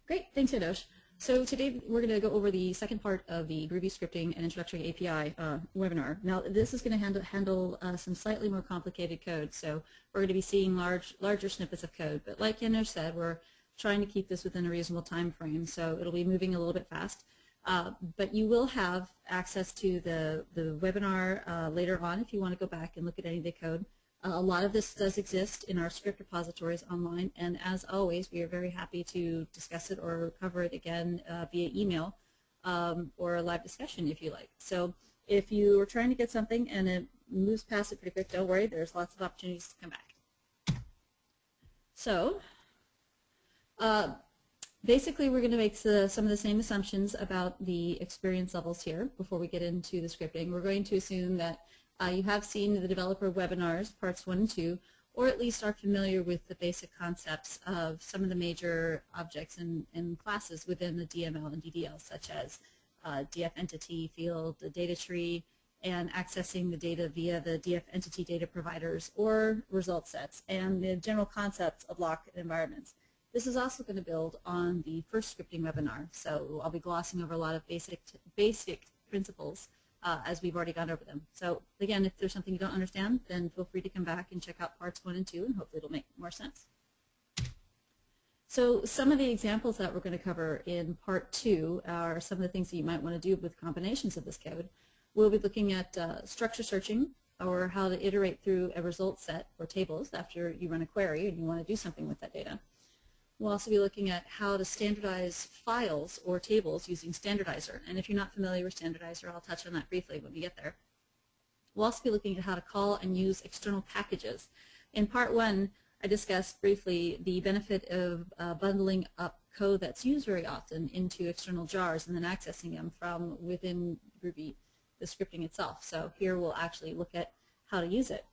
Great, thanks, Adosh. So today we're going to go over the second part of the Groovy scripting and introductory API webinar. Now this is going to handle some slightly more complicated code, so we're going to be seeing larger snippets of code. But like Adosh said, we're trying to keep this within a reasonable time frame, so it'll be moving a little bit fast. But you will have access to the webinar later on if you want to go back and look at any of the code. A lot of this does exist in our script repositories online, and as always, we are very happy to discuss it or cover it again via email or a live discussion if you like. So if you are trying to get something and it moves past it pretty quick, don't worry, there's lots of opportunities to come back. So basically we're going to make some of the same assumptions about the experience levels here before we get into the scripting. We're going to assume that you have seen the developer webinars, parts 1 and 2, or at least are familiar with the basic concepts of some of the major objects and classes within the DML and DDL, such as DF entity field, the data tree, and accessing the data via the DF entity data providers or result sets, and the general concepts of lock environments. This is also going to build on the first scripting webinar, so I'll be glossing over a lot of basic principles as we've already gone over them. So again, if there's something you don't understand, then feel free to come back and check out parts 1 and 2, and hopefully it'll make more sense. So some of the examples that we're going to cover in part 2 are some of the things that you might want to do with combinations of this code. We'll be looking at structure searching, or how to iterate through a result set or tables after you run a query and you want to do something with that data. We'll also be looking at how to standardize files or tables using Standardizer. And if you're not familiar with Standardizer, I'll touch on that briefly when we get there. We'll also be looking at how to call and use external packages. In part 1, I discussed briefly the benefit of bundling up code that's used very often into external jars and then accessing them from within Groovy, the scripting itself. So here we'll actually look at how to use it.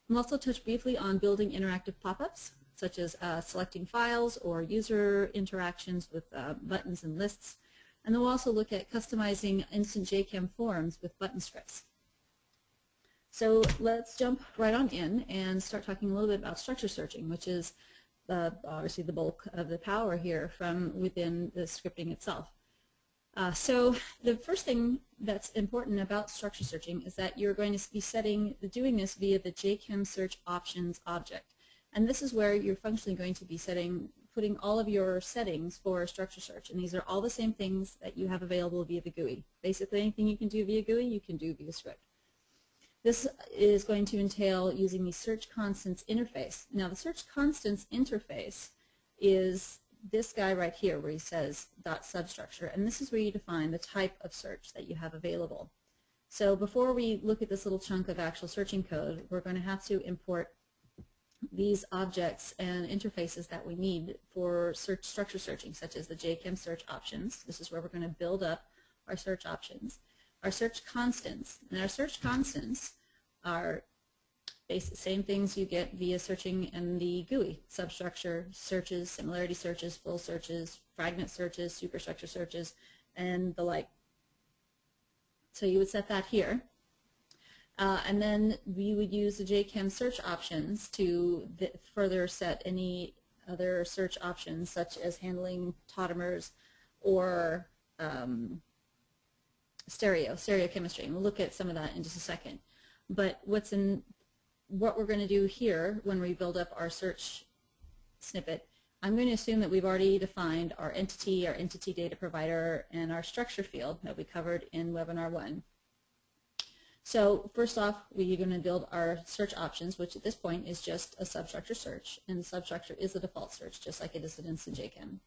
We'll also touch briefly on building interactive pop-ups, such as selecting files or user interactions with buttons and lists. And then we'll also look at customizing instant JChem forms with button scripts. So let's jump right on in and start talking a little bit about structure searching, which is obviously the bulk of the power here from within the scripting itself. So the first thing that's important about structure searching is that you're going to be doing this via the JChem search options object. And this is where you're functionally going to be putting all of your settings for structure search. And these are all the same things that you have available via the GUI. Basically anything you can do via GUI, you can do via script. This is going to entail using the search constants interface. Now the search constants interface is this guy right here where he says .substructure, and this is where you define the type of search that you have available. So before we look at this little chunk of actual searching code, we're going to have to import these objects and interfaces that we need for structure searching, such as the JChem search options. This is where we're going to build up our search options. Our search constants. And our search constants are basically the same things you get via searching in the GUI. Substructure searches, similarity searches, full searches, fragment searches, superstructure searches, and the like. So you would set that here. And then we would use the JChem search options to further set any other search options, such as handling tautomers or stereochemistry. And we'll look at some of that in just a second. But what we're going to do here when we build up our search snippet, I'm going to assume that we've already defined our entity data provider, and our structure field that we covered in webinar 1. So first off, we're going to build our search options, which at this point is just a substructure search, and the substructure is the default search, just like it is in Instant JChem.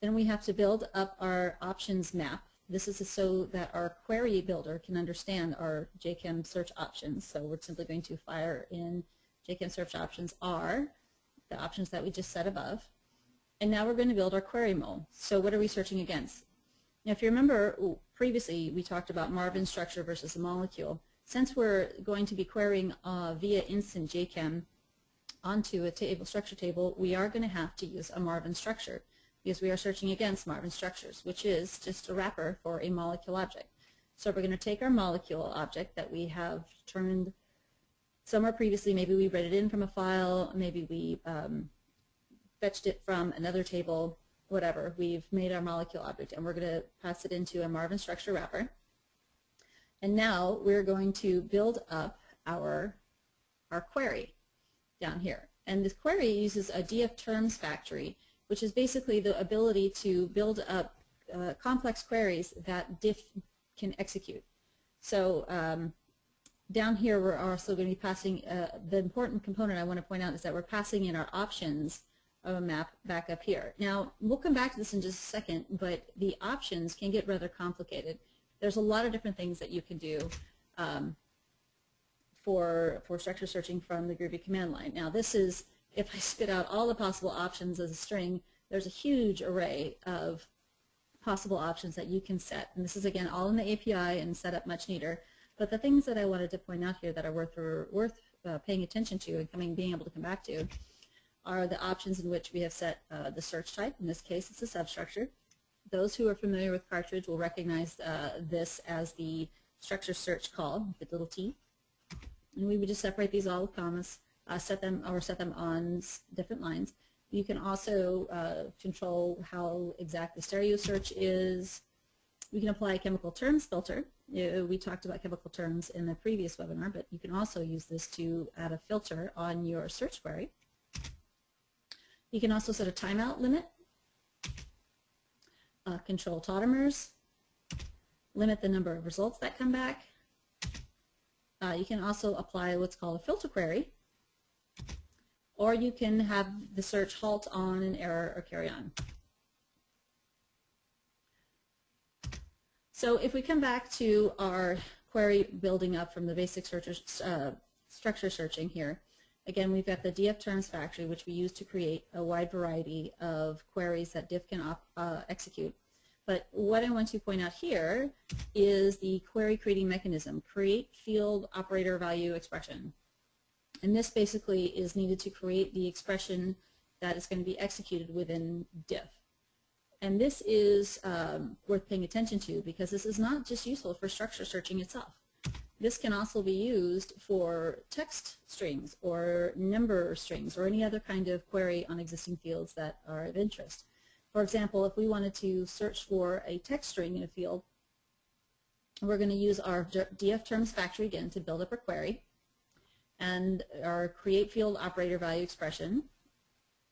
Then we have to build up our options map. This is so that our query builder can understand our JChem search options. So we're simply going to fire in JChem search options are the options that we just set above. And now we're going to build our query mole. So what are we searching against? Now, if you remember, previously we talked about Marvin structure versus a molecule. Since we're going to be querying via Instant JChem onto a structure table, we are going to have to use a Marvin structure because we are searching against Marvin structures, which is just a wrapper for a molecule object. So we're going to take our molecule object that we have determined somewhere previously. Maybe we read it in from a file, maybe we fetched it from another table, whatever, we've made our molecule object, and we're going to pass it into a Marvin structure wrapper. And now we're going to build up our query down here. And this query uses a DF terms factory, which is basically the ability to build up complex queries that diff can execute. So down here we're also going to be passing, the important component I want to point out is that we're passing in our options of a map back up here. Now we'll come back to this in just a second, but the options can get rather complicated. There's a lot of different things that you can do for structure searching from the Groovy command line. Now this is, if I spit out all the possible options as a string, there's a huge array of possible options that you can set. And this is again all in the API and set up much neater. But the things that I wanted to point out here that are worth paying attention to and being able to come back to are the options in which we have set the search type. In this case, it's a substructure. Those who are familiar with Cartridge will recognize this as the structure search call with the little t. And we would just separate these all with commas, set them on different lines. You can also control how exact the stereo search is. We can apply a chemical terms filter. We talked about chemical terms in the previous webinar, but you can also use this to add a filter on your search query. You can also set a timeout limit, control tautomers, limit the number of results that come back. You can also apply what's called a filter query, or you can have the search halt on an error or carry on. So if we come back to our query building up from the basic structure searching here, again we've got the DF terms factory, which we use to create a wide variety of queries that diff can execute. But what I want to point out here is the query creating mechanism, create field operator value expression. And this basically is needed to create the expression that is going to be executed within diff. And this is worth paying attention to because this is not just useful for structure searching itself. This can also be used for text strings or number strings or any other kind of query on existing fields that are of interest. For example, if we wanted to search for a text string in a field, we're going to use our DF terms factory again to build up our query, and our create field operator value expression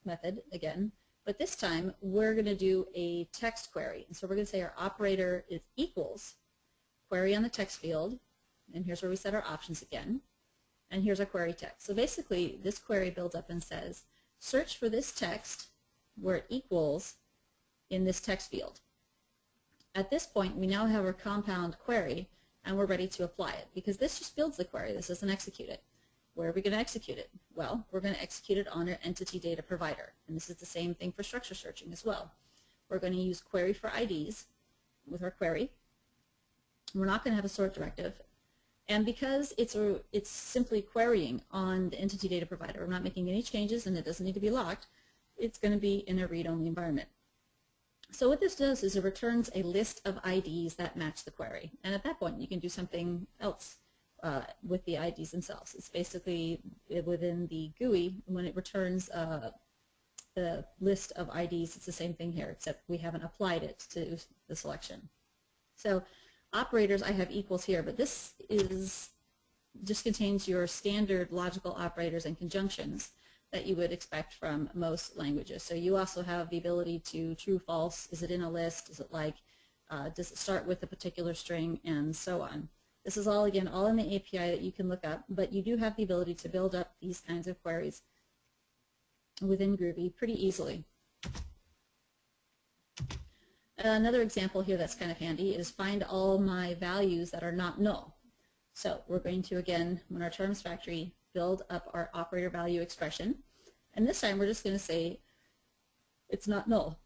method again. But this time we're going to do a text query. And so we're going to say our operator is equals query on the text field, and here's where we set our options again, and here's our query text. So basically this query builds up and says search for this text where it equals in this text field. At this point we now have our compound query and we're ready to apply it because this just builds the query. This doesn't execute it. Where are we going to execute it? Well, we're going to execute it on our entity data provider, and this is the same thing for structure searching as well. We're going to use query for IDs with our query. We're not going to have a sort directive, and because it's simply querying on the entity data provider, we're not making any changes and it doesn't need to be locked, it's going to be in a read-only environment. So what this does is it returns a list of IDs that match the query, and at that point you can do something else with the IDs themselves. It's basically within the GUI, when it returns the list of IDs, it's the same thing here, except we haven't applied it to the selection. So operators, I have equals here, but this just contains your standard logical operators and conjunctions that you would expect from most languages. So you also have the ability to true, false, is it in a list, is it like, does it start with a particular string, and so on. This is all, again, all in the API that you can look up, but you do have the ability to build up these kinds of queries within Groovy pretty easily. Another example here that's kind of handy is find all my values that are not null. So we're going to, again, when our terms factory, build up our operator value expression, and this time we're just going to say it's not null.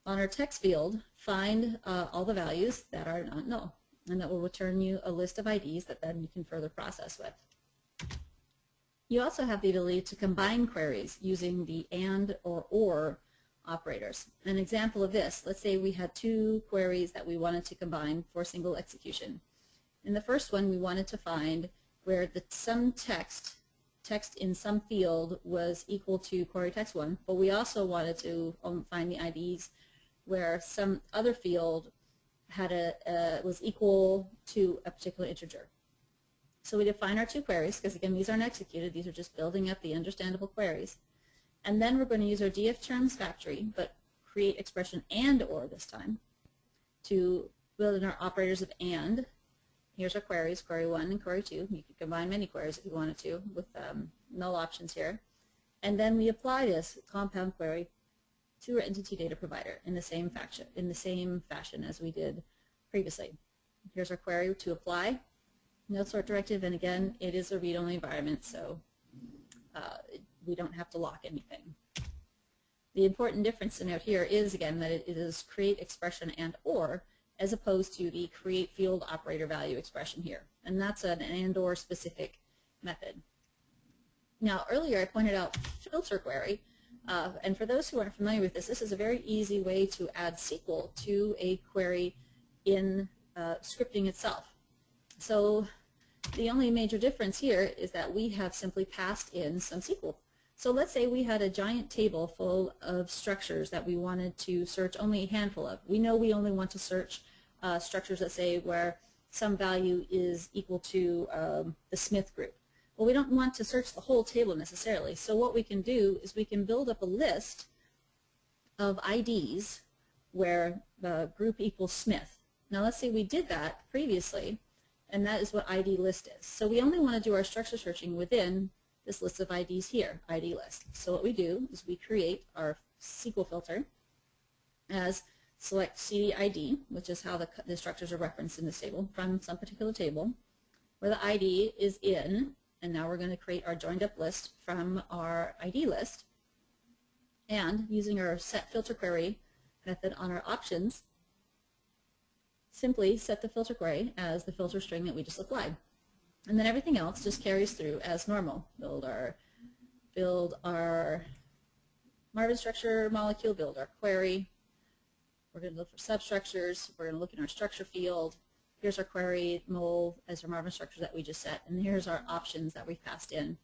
On our text field, find all the values that are not null, and that will return you a list of IDs that then you can further process with. You also have the ability to combine queries using the AND or operators. An example of this, let's say we had two queries that we wanted to combine for single execution. In the first one, we wanted to find where some text in some field was equal to query text 1, but we also wanted to find the IDs where some other field had was equal to a particular integer. So we define our two queries, because again, these aren't executed, these are just building up the understandable queries. And then we're going to use our df terms factory, but create expression and or this time, to build in our operators of and. Here's our queries, query 1 and query 2. You could combine many queries if you wanted to, with null options here. And then we apply this compound query to our entity data provider in the same fashion as we did previously. Here's our query to apply, no sort directive, and again, it is a read-only environment, so we don't have to lock anything. The important difference to note here is, again, that it is create expression and or, as opposed to the create field operator value expression here. And that's an and or specific method. Now, earlier I pointed out filter query, and for those who aren't familiar with this, this is a very easy way to add SQL to a query in scripting itself. So the only major difference here is that we have simply passed in some SQL. So let's say we had a giant table full of structures that we wanted to search only a handful of. We know we only want to search structures, let's say, where some value is equal to the Smith group. Well, we don't want to search the whole table necessarily. So what we can do is we can build up a list of IDs where the group equals Smith. Now let's say we did that previously, and that is what ID list is. So we only want to do our structure searching within this list of IDs here, ID list. So what we do is we create our SQL filter as select CD-ID, which is how the structures are referenced in this table, from some particular table, where the ID is in, and now we're going to create our joined up list from our ID list, and using our set filter query method on our options, simply set the filter query as the filter string that we just applied. And then everything else just carries through as normal. Build our Marvin structure molecule, build our query. We're going to look for substructures. We're going to look in our structure field. Here's our query mole as our Marvin structure that we just set. And here's our options that we've passed in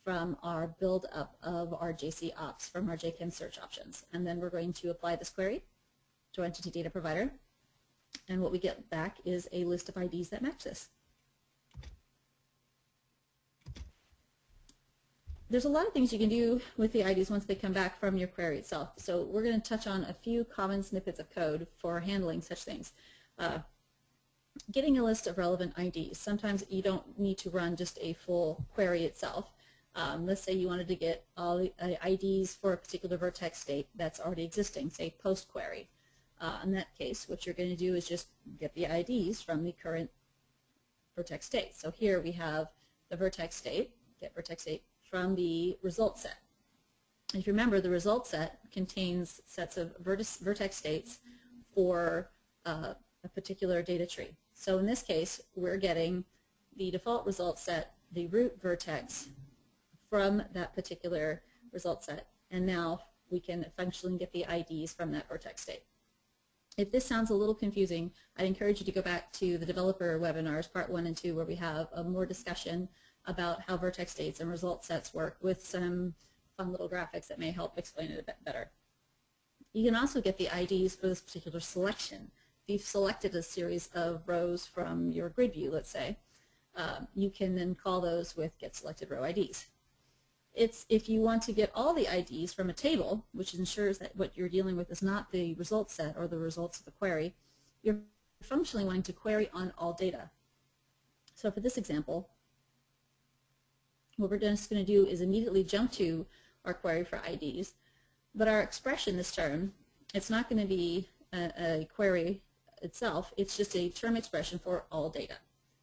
from our build up of our JC ops, from our JChem search options. And then we're going to apply this query to our entity data provider. And what we get back is a list of IDs that match this. There's a lot of things you can do with the IDs once they come back from your query itself. So we're going to touch on a few common snippets of code for handling such things. Getting a list of relevant IDs. Sometimes you don't need to run just a full query itself. Let's say you wanted to get all the IDs for a particular vertex state that's already existing, say post query. In that case, what you're going to do is just get the IDs from the current vertex state. So here we have the vertex state, get vertex state from the result set. If you remember, the result set contains sets of vertex states for a particular data tree. So in this case, we're getting the default result set, the root vertex, from that particular result set. And now we can functionally get the IDs from that vertex state. If this sounds a little confusing, I'd encourage you to go back to the developer webinars, part 1 and 2, where we have more discussion about how vertex states and result sets work with some fun little graphics that may help explain it a bit better. You can also get the IDs for this particular selection. If you've selected a series of rows from your grid view, let's say, you can then call those with get selected row IDs. If you want to get all the IDs from a table, which ensures that what you're dealing with is not the result set or the results of the query, you're functionally wanting to query on all data. So for this example, what we're just going to do is immediately jump to our query for IDs, but our expression this term, it's not going to be a query itself, it's just a term expression for all data.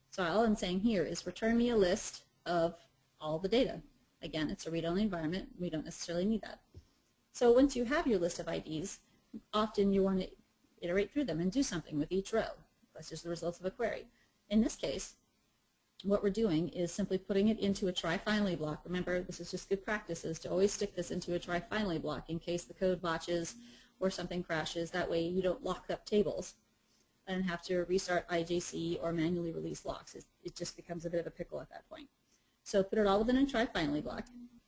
So all I'm saying here is return me a list of all the data. Again, it's a read-only environment, we don't necessarily need that. So once you have your list of IDs, often you want to iterate through them and do something with each row. That's just the results of a query. In this case, what we're doing is simply putting it into a try finally block. Remember, this is just good practices to always stick this into a try finally block in case the code botches or something crashes. That way you don't lock up tables and have to restart IJC or manually release locks. It just becomes a bit of a pickle at that point. So put it all within a try finally block.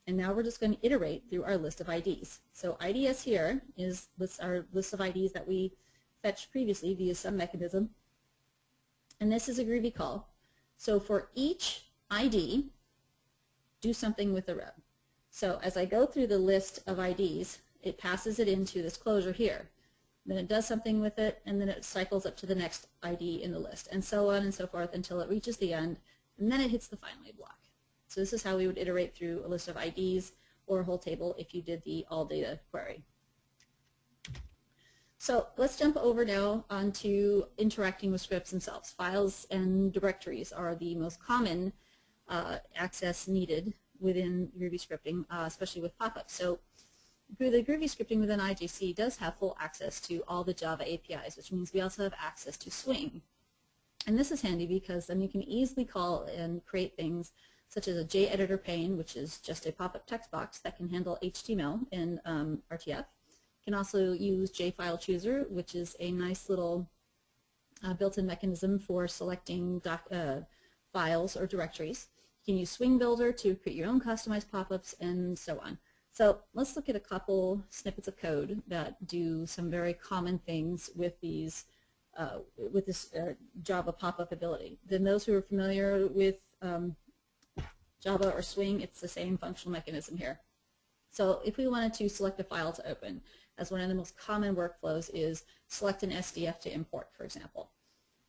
And now we're just going to iterate through our list of IDs. So IDS here is our list of IDs that we fetched previously via some mechanism. And this is a Groovy call. So for each ID, do something with the row. So as I go through the list of IDs, it passes it into this closure here. Then it does something with it, and then it cycles up to the next ID in the list, and so on and so forth until it reaches the end, and then it hits the finally block. So this is how we would iterate through a list of IDs or a whole table if you did the all data query. So let's jump over now onto interacting with scripts themselves. Files and directories are the most common access needed within Groovy scripting, especially with Popups. So the Groovy scripting within IJC does have full access to all the Java APIs, which means we also have access to Swing. And this is handy because then you can easily call and create things such as a JEditor pane, which is just a pop-up text box that can handle HTML in RTF. You can also use JFileChooser, which is a nice little built-in mechanism for selecting files or directories. You can use Swing Builder to create your own customized pop-ups and so on. So let's look at a couple snippets of code that do some very common things with these with this Java pop-up ability. Then those who are familiar with Java or Swing, it's the same functional mechanism here. So if we wanted to select a file to open, as one of the most common workflows is select an SDF to import, for example.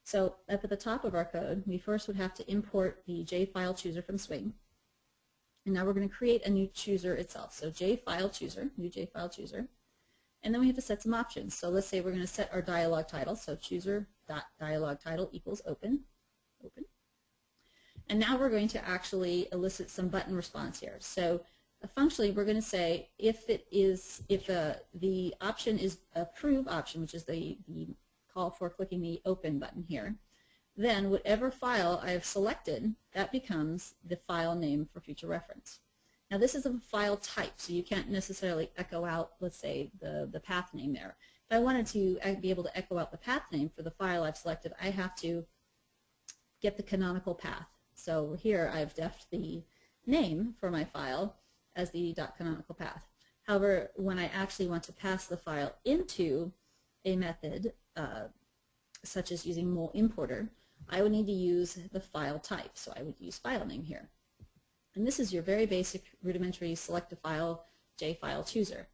So up at the top of our code, we first would have to import the JFileChooser from Swing. And now we're going to create a new chooser itself. So JFileChooser, new JFileChooser. And then we have to set some options. So let's say we're going to set our dialog title. So chooser.dialogTitle equals open. And now we're going to actually elicit some button response here. So functionally, we're going to say if the option is approve option, which is the call for clicking the open button here, then whatever file I have selected, that becomes the file name for future reference. Now this is a file type, so you can't necessarily echo out, let's say, the path name there. If I wanted to be able to echo out the path name for the file I've selected, I have to get the canonical path. So here I've deffed the name for my file as the .canonical path. However, when I actually want to pass the file into a method, such as using mul importer, I would need to use the file type. So I would use file name here. And this is your very basic rudimentary select a file JFileChooser.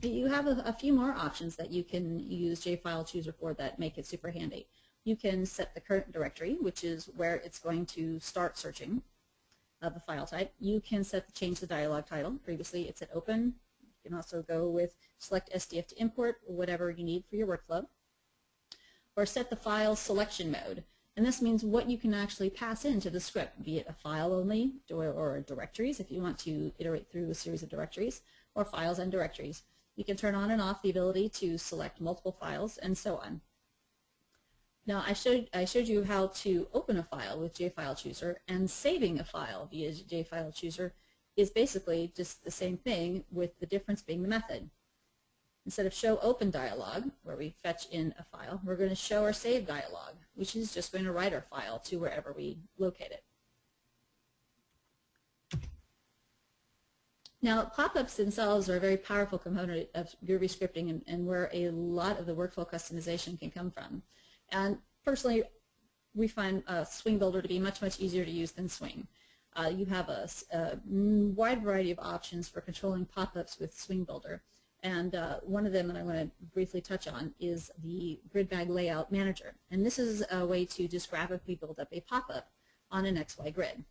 You have a few more options that you can use JFileChooser for that make it super handy. You can set the current directory, which is where it's going to start searching the file type. You can change the dialog title. Previously it's at open. You can also go with select SDF to import, or whatever you need for your workflow. Or set the file selection mode. And this means what you can actually pass into the script, be it a file only or directories if you want to iterate through a series of directories, or files and directories. You can turn on and off the ability to select multiple files and so on. Now I showed you how to open a file with JFileChooser, and saving a file via JFileChooser is basically just the same thing, with the difference being the method. Instead of show open dialog, where we fetch in a file, we're going to show our save dialog, which is just going to write our file to wherever we locate it. Now, pop-ups themselves are a very powerful component of Groovy scripting, and where a lot of the workflow customization can come from. And personally, we find Swing Builder to be much, much easier to use than Swing. You have a wide variety of options for controlling pop-ups with Swing Builder. And one of them that I want to briefly touch on is the Grid Bag Layout Manager. And this is a way to just graphically build up a pop-up on an XY grid.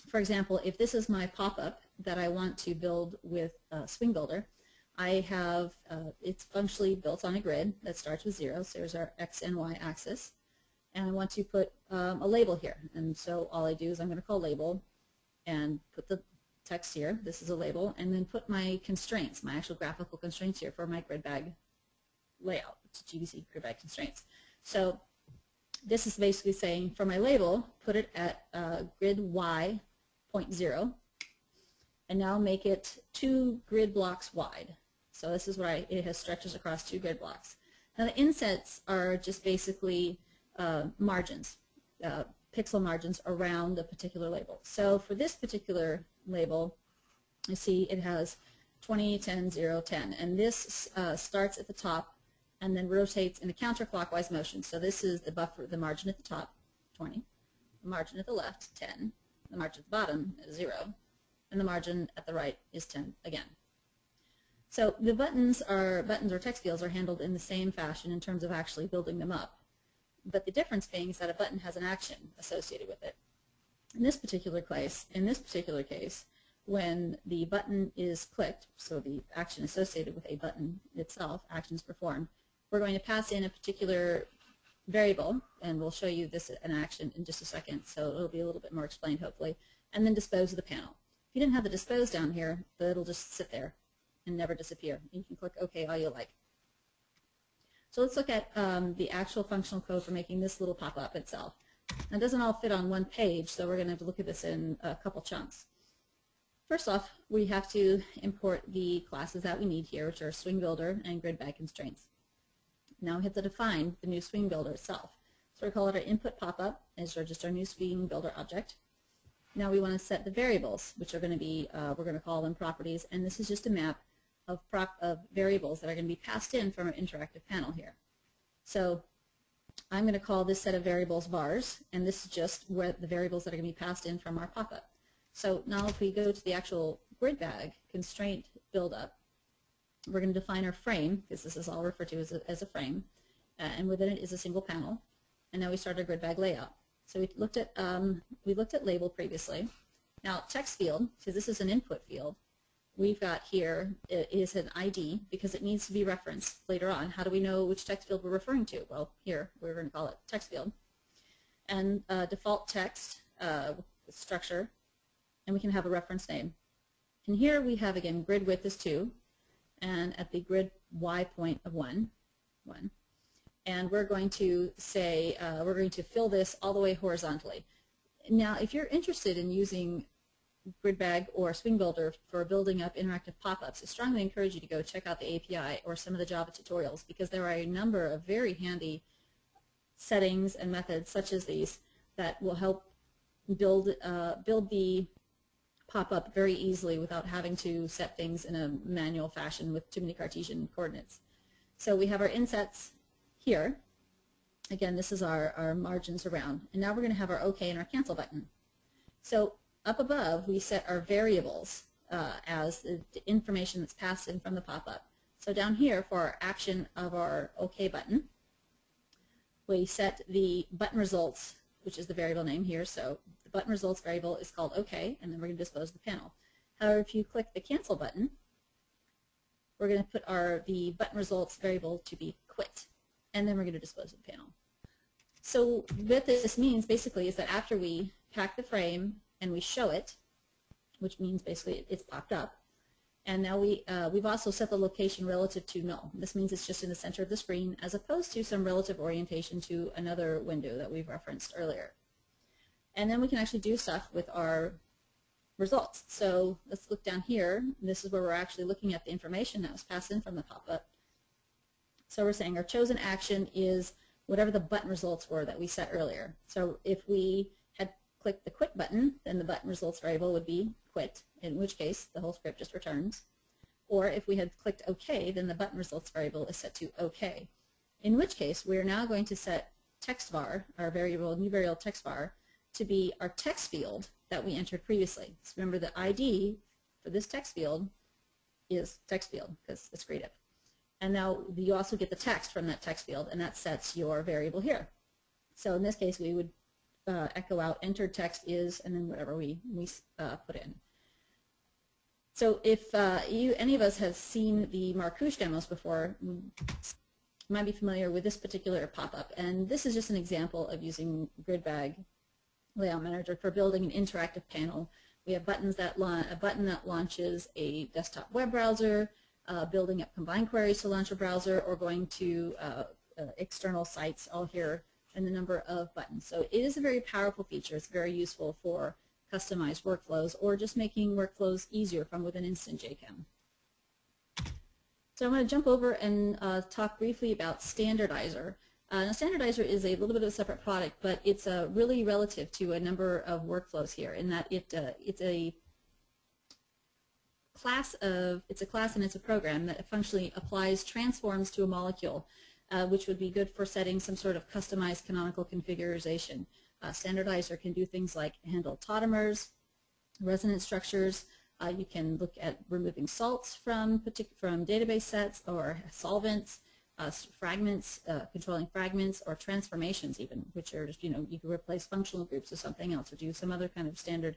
For example, if this is my pop-up that I want to build with Swing Builder, I have, it's functionally built on a grid that starts with 0, so there's our X and Y axis. And I want to put a label here. And so all I do is I'm going to call label and put the text here, this is a label, and then put my constraints, my actual graphical constraints here for my grid bag layout. It's GBC grid bag constraints. So this is basically saying for my label, put it at grid Y 0.0, and now make it 2 grid blocks wide. So this is where it has stretches across 2 grid blocks. Now the insets are just basically margins, pixel margins around a particular label. So for this particular label, You see it has 20, 10, 0, 10, and this starts at the top and then rotates in a counterclockwise motion. So this is the buffer, the margin at the top, 20, the margin at the left, 10, the margin at the bottom is 0, and the margin at the right is 10 again. So the buttons or text fields are handled in the same fashion in terms of actually building them up. But the difference being is that a button has an action associated with it. In this particular case, when the button is clicked, so the action associated with a button itself, action is performed, we're going to pass in a particular variable, and we'll show you this in action in just a second, so it'll be a little bit more explained hopefully, and then dispose of the panel. If you didn't have the dispose down here, it'll just sit there and never disappear. You can click OK all you like. So let's look at the actual functional code for making this little pop-up itself. Now, it doesn't all fit on one page, so we're going to have to look at this in a couple chunks. First off, we have to import the classes that we need here, which are swing builder and grid bag constraints. Now we have to define the new swing builder itself. So we call it our input pop-up, as just our new swing builder object. Now we want to set the variables, which are going to be, we're going to call them properties, and this is just a map of variables that are going to be passed in from our interactive panel here. So I'm going to call this set of variables vars, and this is just where the variables that are going to be passed in from our pop-up. So now if we go to the actual grid bag constraint build-up, we're going to define our frame, because this is all referred to as a frame, and within it is a single panel. And now we start our grid bag layout. So we looked at label previously. Now text field, because this is an input field, we've got here is an ID because it needs to be referenced later on. How do we know which text field we're referring to? Well, here we're going to call it text field. And default text structure, and we can have a reference name. And here we have, again, grid width is 2, and at the grid Y point of 1. And we're going to say, we're going to fill this all the way horizontally. Now, if you're interested in using grid bag or swing builder for building up interactive pop-ups, I strongly encourage you to go check out the API or some of the Java tutorials, because there are a number of very handy settings and methods such as these that will help build the pop-up very easily without having to set things in a manual fashion with too many Cartesian coordinates. So we have our insets here. Again, this is our margins around. And now we're going to have our OK and our cancel button. So up above, we set our variables as the information that's passed in from the pop-up. So down here, for our action of our OK button, we set the button results, which is the variable name here. So the button results variable is called OK, and then we're going to dispose of the panel. However, if you click the cancel button, we're going to put the button results variable to be quit, and then we're going to dispose of the panel. So what this means basically is that after we pack the frame and we show it, which means basically it's popped up, and now we've also set the location relative to null. This means it's just in the center of the screen as opposed to some relative orientation to another window that we've referenced earlier. And then we can actually do stuff with our results. So let's look down here. This is where we're actually looking at the information that was passed in from the pop-up. So we're saying our chosen action is whatever the button results were that we set earlier. So if we had clicked the quit button, then the button results variable would be quit, in which case the whole script just returns. Or if we had clicked OK, then the button results variable is set to OK, in which case we are now going to set text var, our new variable text var, to be our text field that we entered previously. So remember, the ID for this text field is text field because it's creative. And now you also get the text from that text field, and that sets your variable here. So in this case, we would echo out entered text is, and then whatever we put in. So if any of us have seen the Marcouche demos before, you might be familiar with this particular pop-up. And this is just an example of using Grid Bag Layout Manager for building an interactive panel. We have buttons that a button that launches a desktop web browser, building up combined queries to launch a browser, or going to external sites, all here in the number of buttons. So it is a very powerful feature. It's very useful for customized workflows or just making workflows easier from within Instant JChem. So I'm going to jump over and talk briefly about Standardizer. Now, Standardizer is a little bit of a separate product, but it's really relative to a number of workflows here in that it's a it's a class and it's a program that functionally applies transforms to a molecule, which would be good for setting some sort of customized canonical configuration. Standardizer can do things like handle tautomers, resonance structures. You can look at removing salts from database sets or solvents, fragments, controlling fragments, or transformations even, which are just, you can replace functional groups with something else or do some other kind of standard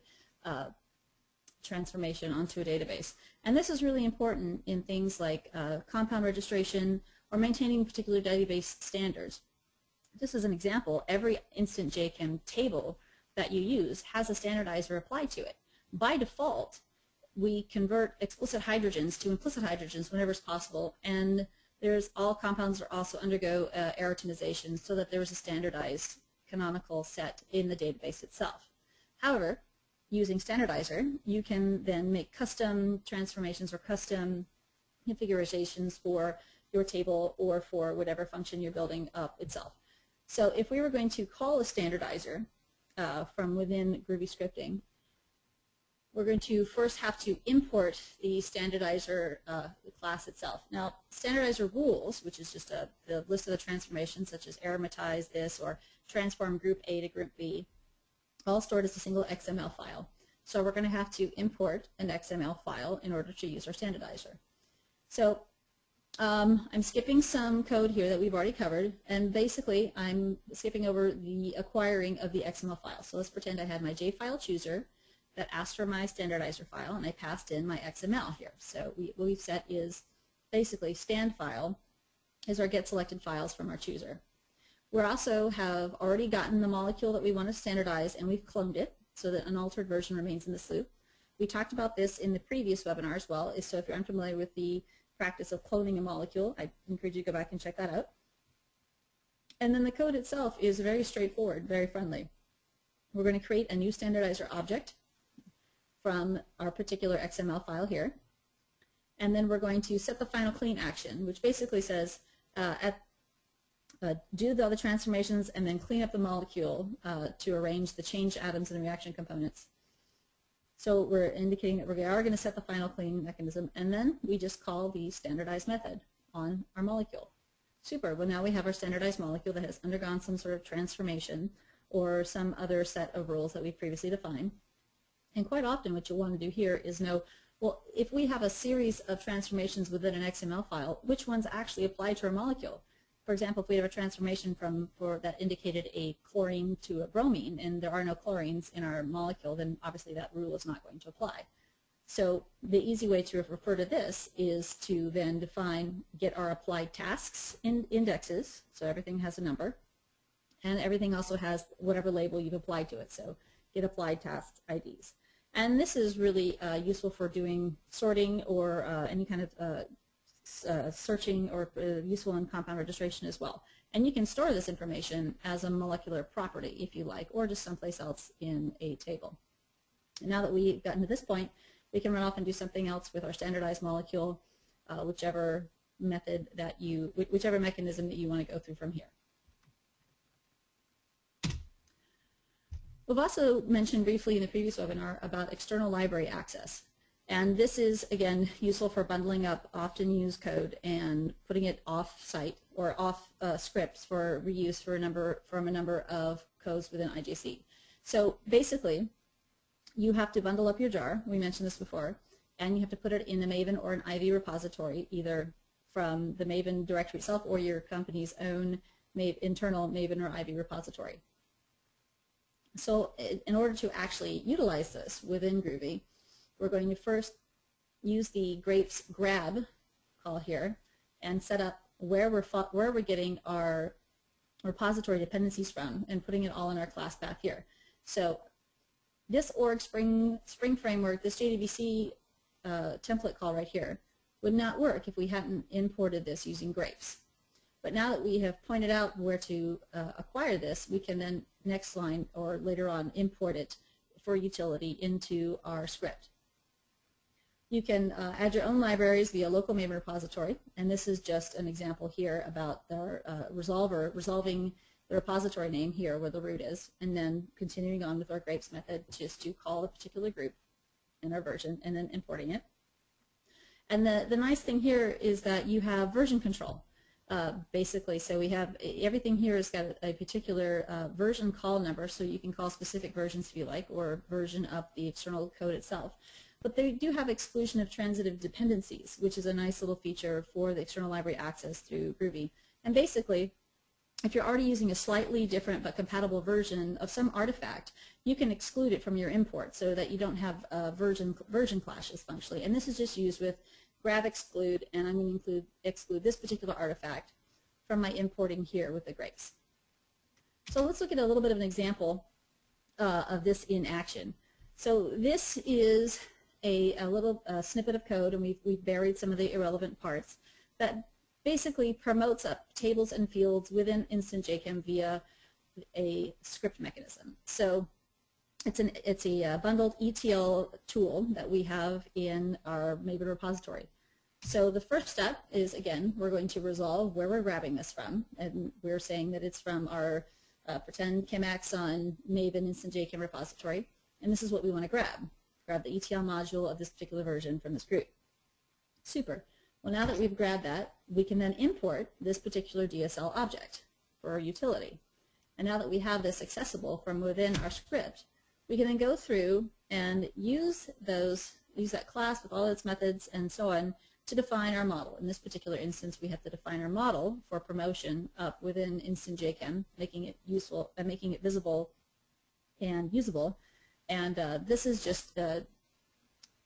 transformation onto a database. And this is really important in things like compound registration or maintaining particular database standards. Just as an example, every instant JChem table that you use has a standardizer applied to it. By default, we convert explicit hydrogens to implicit hydrogens whenever it's possible, and all compounds also undergo aerotonization so that there is a standardized canonical set in the database itself. However, using Standardizer, you can then make custom transformations or custom configurations for your table or for whatever function you're building up itself. So if we were going to call a Standardizer from within Groovy scripting, we're going to first have to import the Standardizer class itself. Now, Standardizer rules, which is just the list of the transformations, such as aromatize this or transform group A to group B, all stored as a single XML file. So we're going to have to import an XML file in order to use our Standardizer. So I'm skipping some code here that we've already covered, and basically I'm skipping over the acquiring of the XML file. So let's pretend I had my JFile chooser that asked for my Standardizer file, and I passed in my XML here. So what we've set is basically stand file is our get selected files from our chooser. We also have already gotten the molecule that we want to standardize, and we've cloned it so that an altered version remains in this loop. We talked about this in the previous webinar as well, so if you're unfamiliar with the practice of cloning a molecule, I encourage you to go back and check that out. And then the code itself is very straightforward, very friendly. We're going to create a new Standardizer object from our particular XML file here, and then we're going to set the final clean action, which basically says do all the transformations and then clean up the molecule to arrange the changed atoms and reaction components. So we're indicating that we are going to set the final clean mechanism, and then we just call the standardize method on our molecule. Super. Well, now we have our standardized molecule that has undergone some sort of transformation or some other set of rules that we previously defined. And quite often what you'll want to do here is know, well, if we have a series of transformations within an XML file, which ones actually apply to our molecule? For example, if we have a transformation that indicated a chlorine to a bromine, and there are no chlorines in our molecule, then obviously that rule is not going to apply. So the easy way to refer to this is to then get our applied tasks in indexes, so everything has a number, and everything also has whatever label you've applied to it, so get applied task IDs. And this is really useful for doing sorting or any kind of searching, or useful in compound registration as well. And you can store this information as a molecular property if you like, or just someplace else in a table. And now that we've gotten to this point, we can run off and do something else with our standardized molecule, whichever mechanism that you want to go through from here. We've also mentioned briefly in the previous webinar about external library access. And this is, again, useful for bundling up often used code and putting it off-site or off scripts for reuse from a number of codes within IJC. So basically, you have to bundle up your jar, we mentioned this before, and you have to put it in a Maven or an Ivy repository, either from the Maven directory itself or your company's own internal Maven or Ivy repository. So in order to actually utilize this within Groovy, we're going to first use the grapes grab call here and set up where we're getting our repository dependencies from and putting it all in our class path here. So this org spring framework, this JDBC template call right here would not work if we hadn't imported this using grapes. But now that we have pointed out where to acquire this, we can then next line or later on import it for utility into our script. You can add your own libraries via local Maven repository, and this is just an example here about our resolver resolving the repository name here where the root is, and then continuing on with our grapes method just to call a particular group in our version and then importing it. And the nice thing here is that you have version control, basically. So we have everything here has got a particular version call number, so you can call specific versions if you like, or version up the external code itself. But they do have exclusion of transitive dependencies, which is a nice little feature for the external library access through Groovy. And basically, if you're already using a slightly different but compatible version of some artifact, you can exclude it from your import so that you don't have version clashes functionally. And this is just used with grab exclude, and I'm going to exclude this particular artifact from my importing here with the grapes. So let's look at a little bit of an example of this in action. So this is a little snippet of code, and we've buried some of the irrelevant parts that basically promotes up tables and fields within Instant JChem via a script mechanism. So it's a bundled ETL tool that we have in our Maven repository. So the first step is, again, we're going to resolve where we're grabbing this from, and we're saying that it's from our pretend ChemAxon Maven Instant JChem repository, and this is what we want to grab. Grab the ETL module of this particular version from this group. Super. Well, now that we've grabbed that, we can then import this particular DSL object for our utility. And now that we have this accessible from within our script, we can then go through and use that class with all its methods and so on to define our model. In this particular instance, we have to define our model for promotion up within Instant JChem, making it useful and making it visible and usable. And this is just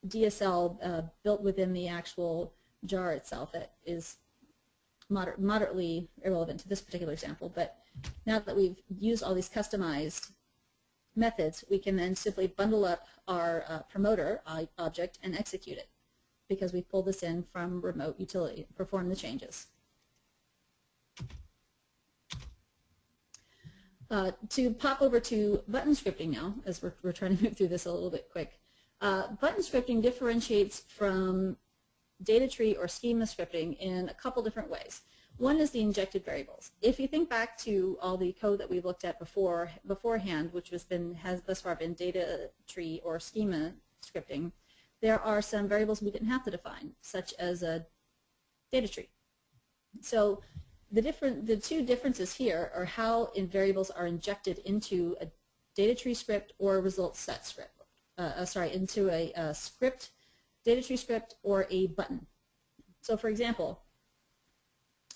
DSL built within the actual jar itself that is moderately irrelevant to this particular example. But now that we've used all these customized methods, we can then simply bundle up our promoter object and execute it, because we pulled this in from remote utility, perform the changes. To pop over to button scripting now, as we're trying to move through this a little bit quick. Button scripting differentiates from data tree or schema scripting in a couple different ways. One is the injected variables. If you think back to all the code that we looked at beforehand, which has thus far been data tree or schema scripting, there are some variables we didn't have to define, such as a data tree. So the two differences here are how variables are injected into a data tree script or a result set script. Into a script, data tree script, or a button. So for example,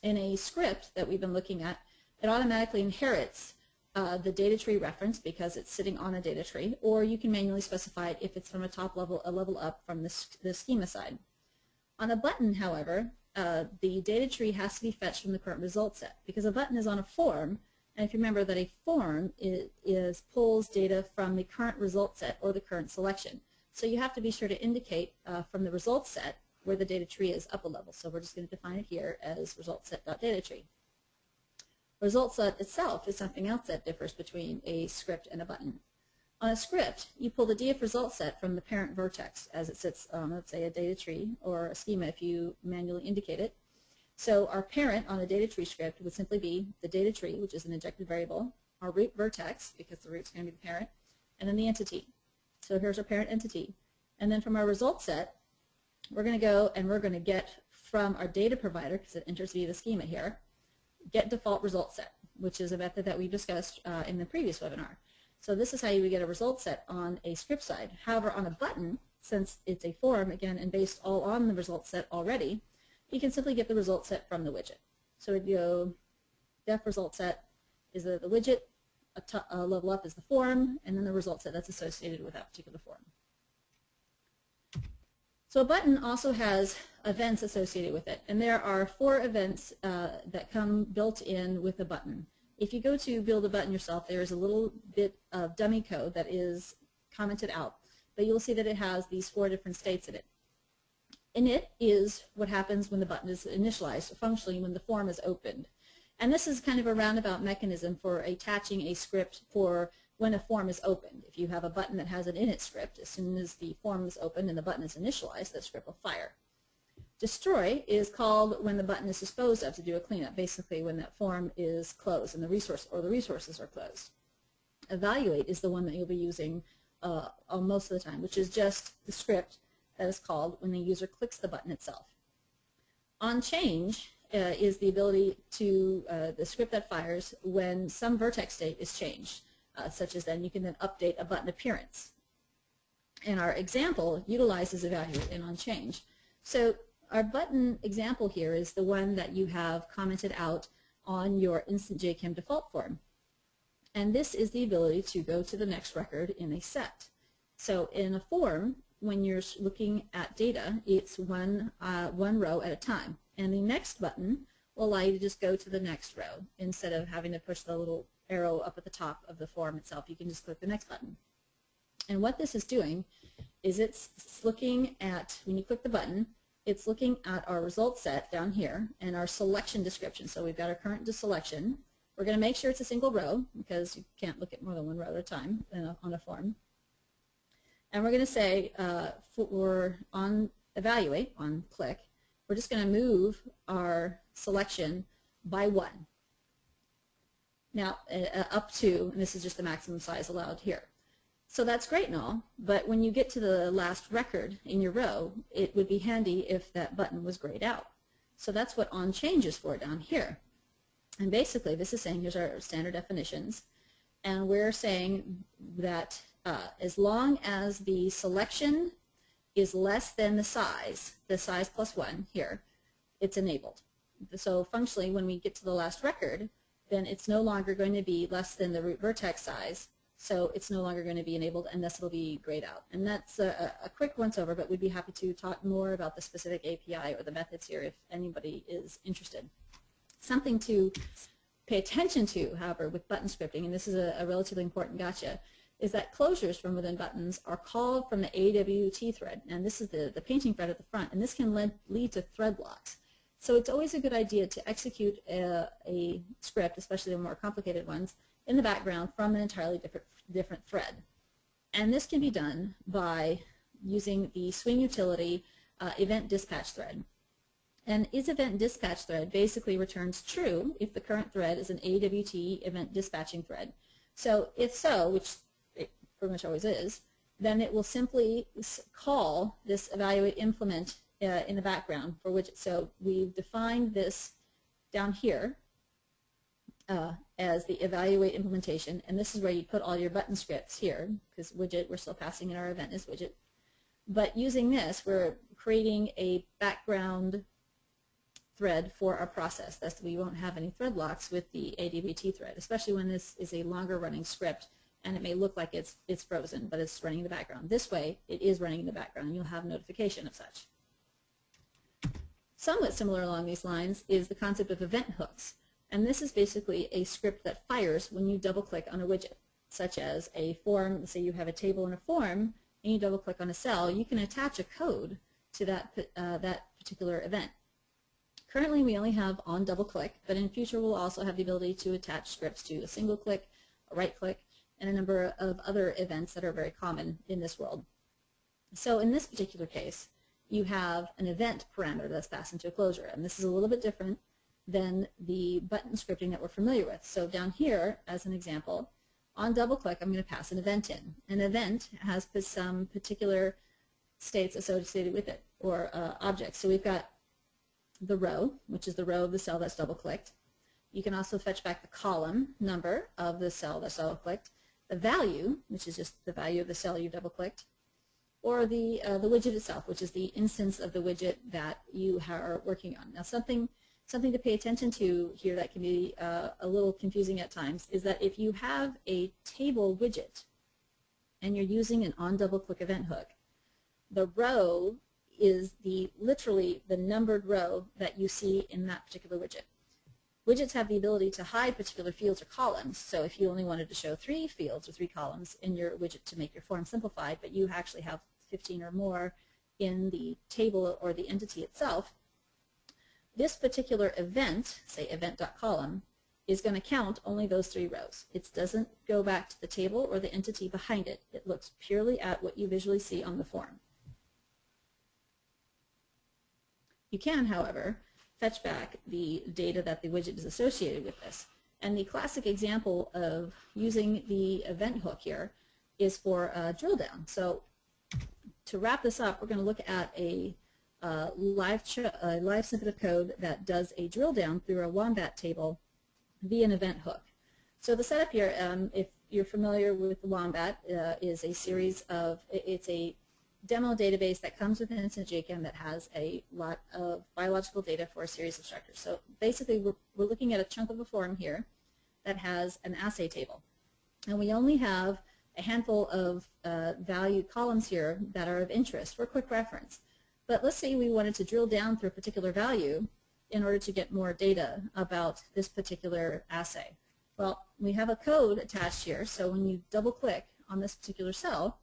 in a script that we've been looking at, it automatically inherits the data tree reference because it's sitting on a data tree, or you can manually specify it if it's from a level up from the schema side. On a button, however, the data tree has to be fetched from the current result set, because a button is on a form, and if you remember that a form pulls data from the current result set or the current selection. So you have to be sure to indicate from the result set where the data tree is up a level. So we're just going to define it here as result set.datatree. Result set itself is something else that differs between a script and a button. On a script, you pull the df result set from the parent vertex as it sits on, let's say, a data tree or a schema if you manually indicate it. So our parent on a data tree script would simply be the data tree, which is an injected variable, our root vertex, because the root's going to be the parent, and then the entity. So here's our parent entity. And then from our result set, we're going to go and we're going to get from our data provider, because it enters via the schema here, get default result set, which is a method that we discussed in the previous webinar. So this is how you would get a result set on a script side. However, on a button, since it's a form, again, and based all on the result set already, you can simply get the result set from the widget. So we'd go def result set is the widget, a level up is the form, and then the result set that's associated with that particular form. So a button also has events associated with it, and there are 4 events that come built in with a button. If you go to build a button yourself, there is a little bit of dummy code that is commented out, but you'll see that it has these 4 different states in it. And it is what happens when the button is initialized, functionally when the form is opened. And this is kind of a roundabout mechanism for attaching a script for when a form is opened. If you have a button that has an init script, as soon as the form is opened and the button is initialized, that script will fire. Destroy is called when the button is disposed of to do a cleanup, basically when that form is closed and the resources are closed. Evaluate is the one that you'll be using most of the time, which is just the script that is called when the user clicks the button itself. OnChange is the ability to, the script that fires when some vertex state is changed, such as then you can then update a button appearance. And our example utilizes evaluate and OnChange. So our button example here is the one that you have commented out on your instant JChem default form. And this is the ability to go to the next record in a set. So in a form, when you're looking at data, it's one row at a time. And the next button will allow you to just go to the next row instead of having to push the little arrow up at the top of the form itself. You can just click the next button. And what this is doing is it's looking at, when you click the button, it's looking at our result set down here and our selection description. So we've got our current selection. We're going to make sure it's a single row because you can't look at more than one row at a time on a form. And we're going to say on evaluate, on click, we're just going to move our selection by 1. Now up to, and this is just the maximum size allowed here. So that's great and all, but when you get to the last record in your row, it would be handy if that button was grayed out. So that's what OnChange is for down here. And basically this is saying, here's our standard definitions, and we're saying that as long as the selection is less than the size plus 1 here, it's enabled. So functionally, when we get to the last record, then it's no longer going to be less than the root vertex size, so it's no longer going to be enabled, and thus it'll be grayed out. And that's a quick once-over, but we'd be happy to talk more about the specific API or the methods here if anybody is interested. Something to pay attention to, however, with button scripting, and this is a relatively important gotcha, is that closures from within buttons are called from the AWT thread, and this is the painting thread at the front, and this can lead to thread blocks. So it's always a good idea to execute a script, especially the more complicated ones, in the background from an entirely different thread. And this can be done by using the Swing utility event dispatch thread. And isEventDispatch thread basically returns true if the current thread is an AWT event dispatching thread. So if so, which it pretty much always is, then it will simply call this evaluate implement in the background for widget. So we've defined this down here as the evaluate implementation, and this is where you put all your button scripts here, because widget, we're still passing in our event as widget. But using this, we're creating a background thread for our process. Thus, we won't have any thread locks with the AWT thread, especially when this is a longer running script and it may look like it's frozen, but it's running in the background. This way, it is running in the background, and you'll have notification of such. Somewhat similar along these lines is the concept of event hooks. And this is basically a script that fires when you double-click on a widget, such as a form. Say you have a table in a form, and you double-click on a cell, you can attach a code to that particular event. Currently, we only have on double-click, but in future we'll also have the ability to attach scripts to a single click, a right-click, and a number of other events that are very common in this world. So in this particular case, you have an event parameter that's passed into a closure, and this is a little bit different than the button scripting that we're familiar with. So down here, as an example, on double-click, I'm going to pass an event in. An event has some particular states associated with it, or objects. So we've got the row, which is the row of the cell that's double-clicked. You can also fetch back the column number of the cell that's double-clicked, the value, which is just the value of the cell you double-clicked, or the widget itself, which is the instance of the widget that you are working on. Now, something to pay attention to here that can be a little confusing at times is that if you have a table widget and you're using an on double-click event hook, the row is literally the numbered row that you see in that particular widget. Widgets have the ability to hide particular fields or columns, so if you only wanted to show 3 fields or 3 columns in your widget to make your form simplified, but you actually have 15 or more in the table or the entity itself, this particular event, say event.column, is going to count only those 3 rows. It doesn't go back to the table or the entity behind it. It looks purely at what you visually see on the form. You can, however, fetch back the data that the widget is associated with this. And the classic example of using the event hook here is for a drill down. So to wrap this up, we're going to look at a live snippet of code that does a drill down through a Wombat table via an event hook. So the setup here, if you're familiar with the Wombat, is a series of, it's a demo database that comes with an instance JChem that has a lot of biological data for a series of structures. So basically we're looking at a chunk of a form here that has an assay table. And we only have a handful of value columns here that are of interest for quick reference. But let's say we wanted to drill down through a particular value in order to get more data about this particular assay. Well, we have a code attached here, so when you double click on this particular cell,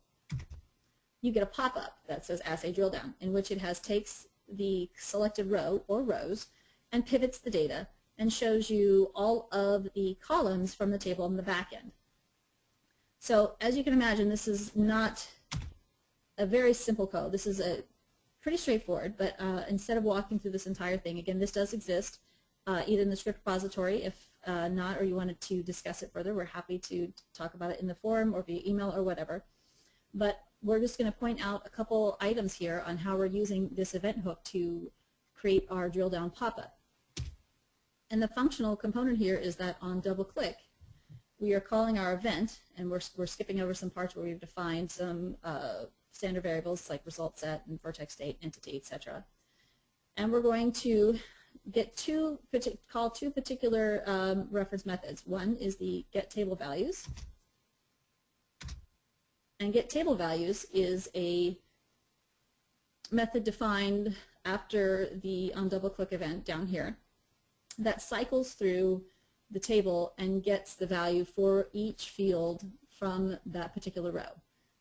you get a pop-up that says assay drill down, in which it takes the selected row or rows and pivots the data and shows you all of the columns from the table on the back end. So as you can imagine, this is not a very simple code. This is pretty straightforward, but instead of walking through this entire thing, again, this does exist either in the script repository. If not, or you wanted to discuss it further, we're happy to talk about it in the forum or via email or whatever. But we're just going to point out a couple items here on how we're using this event hook to create our drill down pop-up. And the functional component here is that on double click, we are calling our event, and we're skipping over some parts where we've defined some standard variables like result set and vertex state, entity, etc. And we're going to call two particular reference methods. One is the get table values. And get table values is a method defined after the on double click event down here that cycles through the table and gets the value for each field from that particular row.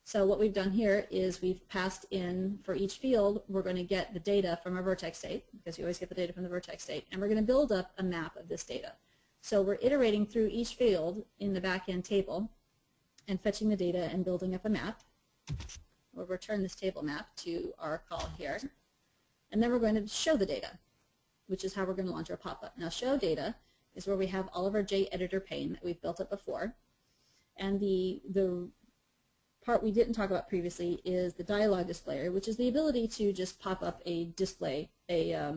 So what we've done here is we've passed in, for each field, we're going to get the data from our vertex state, because you always get the data from the vertex state, and we're going to build up a map of this data. So we're iterating through each field in the back-end table and fetching the data and building up a map. We'll return this table map to our call here. And then we're going to show the data, which is how we're going to launch our pop-up. Now show data is where we have all of our JEditor pane that we've built up before. And the part we didn't talk about previously is the dialog displayer, which is the ability to just pop up a display, a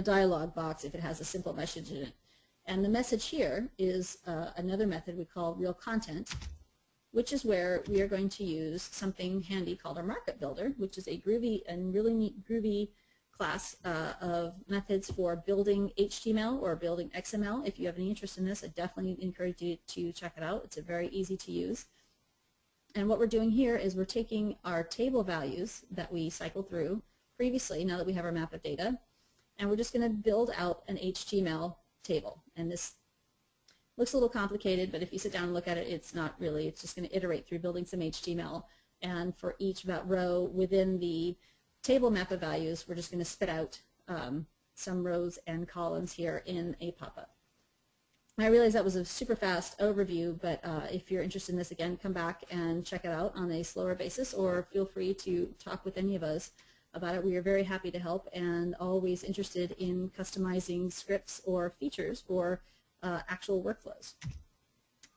dialog box if it has a simple message in it. And the message here is another method we call real content, which is where we are going to use something handy called our markup builder, which is a Groovy and really neat Groovy class of methods for building HTML or building XML. If you have any interest in this, I definitely encourage you to check it out. It's very easy to use. And what we're doing here is we're taking our table values that we cycled through previously, now that we have our map of data, and we're just going to build out an HTML table. And this looks a little complicated, but if you sit down and look at it, it's not really. It's just going to iterate through building some HTML. And for each row within the table map of values, we're just going to spit out some rows and columns here in a pop-up. I realize that was a super fast overview, but if you're interested in this, again, come back and check it out on a slower basis, or feel free to talk with any of us about it. We are very happy to help and always interested in customizing scripts or features for actual workflows.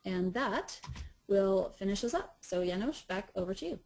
And that will finish us up. So Janos, back over to you.